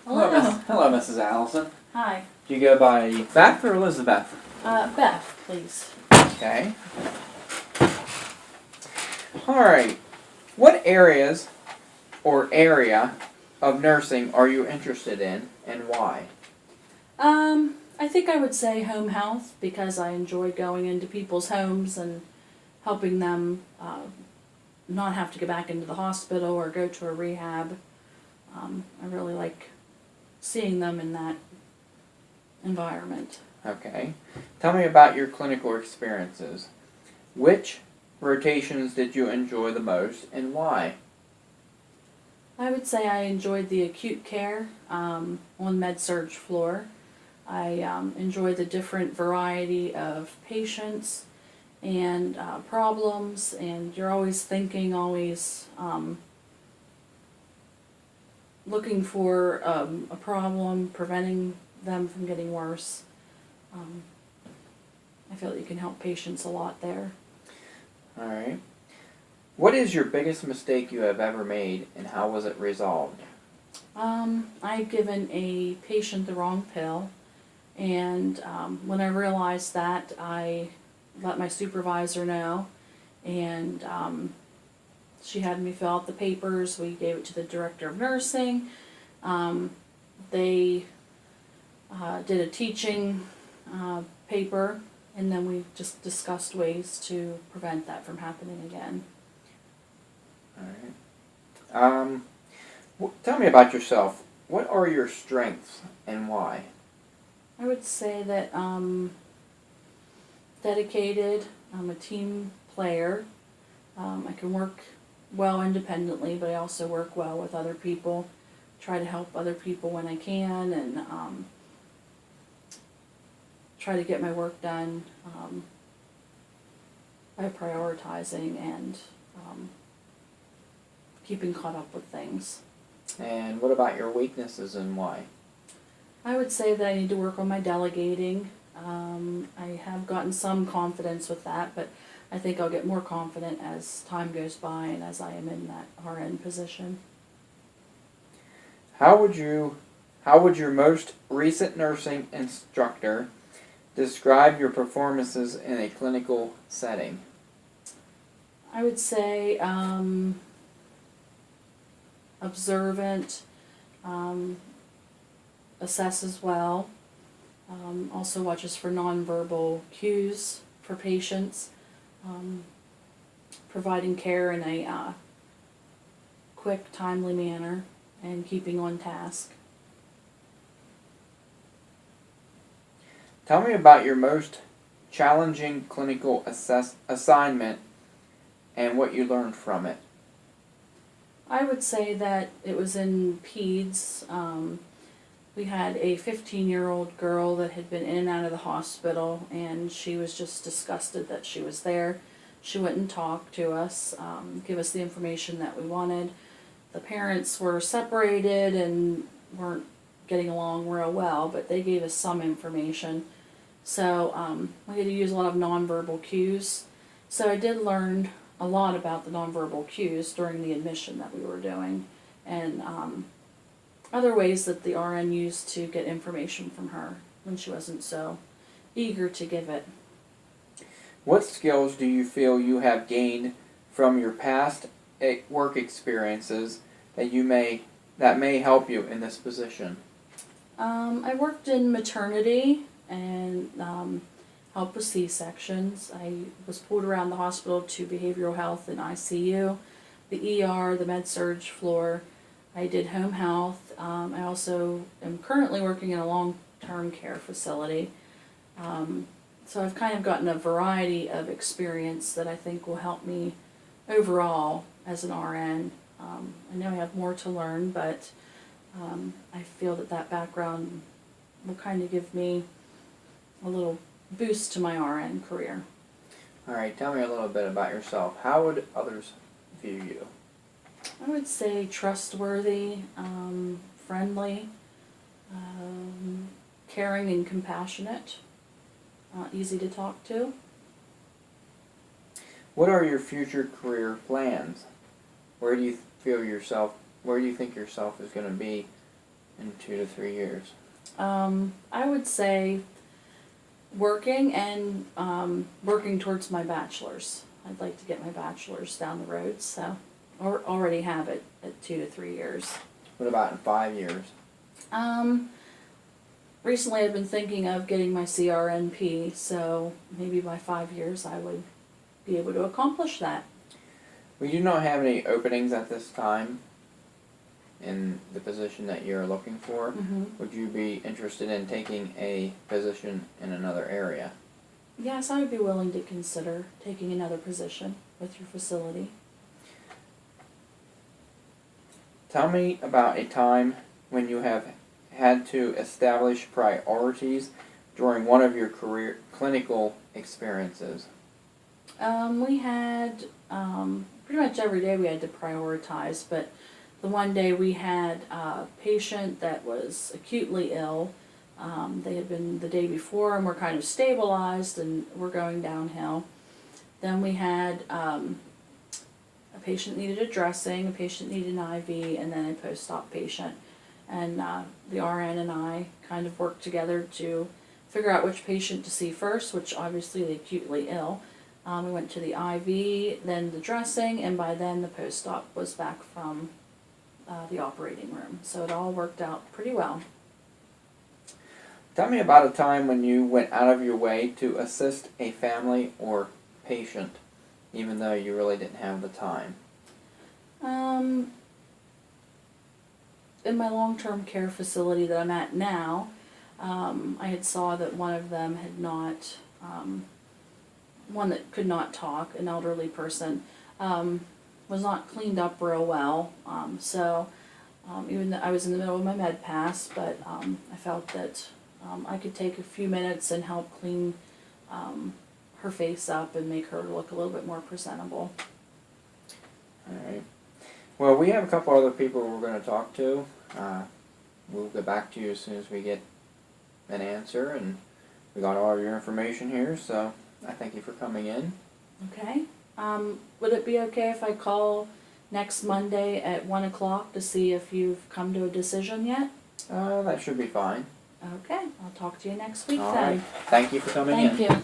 Hello. Hello, Mrs. Allison. Hi. Do you go by Beth or Elizabeth? Beth, please. Okay. Alright. What areas or area of nursing are you interested in and why? I think I would say home health because I enjoy going into people's homes and helping them not have to go back into the hospital or go to a rehab. I really like seeing them in that environment. Okay. Tell me about your clinical experiences. Which rotations did you enjoy the most and why? I would say I enjoyed the acute care on med-surg floor. I enjoy the different variety of patients and problems, and you're always thinking, always looking for a problem, preventing them from getting worse. I feel that you can help patients a lot there. Alright. What is your biggest mistake you have ever made and how was it resolved? I've given a patient the wrong pill, and when I realized that, I let my supervisor know, and she had me fill out the papers. We gave it to the director of nursing. They did a teaching paper, and then we just discussed ways to prevent that from happening again. Alright. Tell me about yourself. What are your strengths and why? I would say that dedicated. I'm a team player. I can work well independently, but I also work well with other people. Try to help other people when I can, and try to get my work done by prioritizing and keeping caught up with things. And what about your weaknesses and why? I would say that I need to work on my delegating. I have gotten some confidence with that, but I think I'll get more confident as time goes by and as I am in that RN position. How would your most recent nursing instructor describe your performances in a clinical setting? I would say observant, assesses well, also watches for nonverbal cues for patients, providing care in a quick, timely manner, and keeping on task. Tell me about your most challenging clinical assignment and what you learned from it. I would say that it was in peds. We had a 15-year-old girl that had been in and out of the hospital, and she was just disgusted that she was there. She wouldn't talk to us, give us the information that we wanted. The parents were separated and weren't getting along real well, but they gave us some information. So we had to use a lot of nonverbal cues. So I did learn a lot about the nonverbal cues during the admission that we were doing, and other ways that the RN used to get information from her when she wasn't so eager to give it. What skills do you feel you have gained from your past work experiences that may help you in this position? I worked in maternity and helped with C-sections. I was pulled around the hospital to behavioral health and ICU, the ER, the med-surg floor. I did home health. I also am currently working in a long-term care facility. So I've kind of gotten a variety of experience that I think will help me overall as an RN. I know I have more to learn, but I feel that background will kind of give me a little boost to my RN career. Alright, tell me a little bit about yourself. How would others view you? I would say trustworthy, friendly, caring and compassionate, easy to talk to. What are your future career plans? Where do you think yourself is going to be in 2 to 3 years? I would say working and working towards my bachelor's. I'd like to get my bachelor's down the road, so or already have it at 2 to 3 years. What about in 5 years? Recently I've been thinking of getting my CRNP, so maybe by 5 years I would be able to accomplish that. We do not have any openings at this time in the position that you're looking for. Mm-hmm. Would you be interested in taking a position in another area? Yes, I would be willing to consider taking another position with your facility. Tell me about a time when you have had to establish priorities during one of your career clinical experiences. We had pretty much every day we had to prioritize, but the one day we had a patient that was acutely ill. They had been the day before and were kind of stabilized and were going downhill. Then we had a patient needed a dressing, a patient needed an IV, and then a post-op patient. And the RN and I kind of worked together to figure out which patient to see first, which obviously the acutely ill. We went to the IV, then the dressing, and by then the post-op was back from the operating room. So it all worked out pretty well. Tell me about a time when you went out of your way to assist a family or patient, even though you really didn't have the time. In my long-term care facility that I'm at now, I had saw that one of them had not, one that could not talk, an elderly person, was not cleaned up real well. Even though I was in the middle of my med pass, but I felt that I could take a few minutes and help clean her face up and make her look a little bit more presentable. Alright. Well, we have a couple other people we're going to talk to. We'll get back to you as soon as we get an answer, and we got all of your information here, so I thank you for coming in. Okay. Would it be okay if I call next Monday at 1 o'clock to see if you've come to a decision yet? That should be fine. Okay, I'll talk to you next week All then. right. Thank you for coming in. Thank you.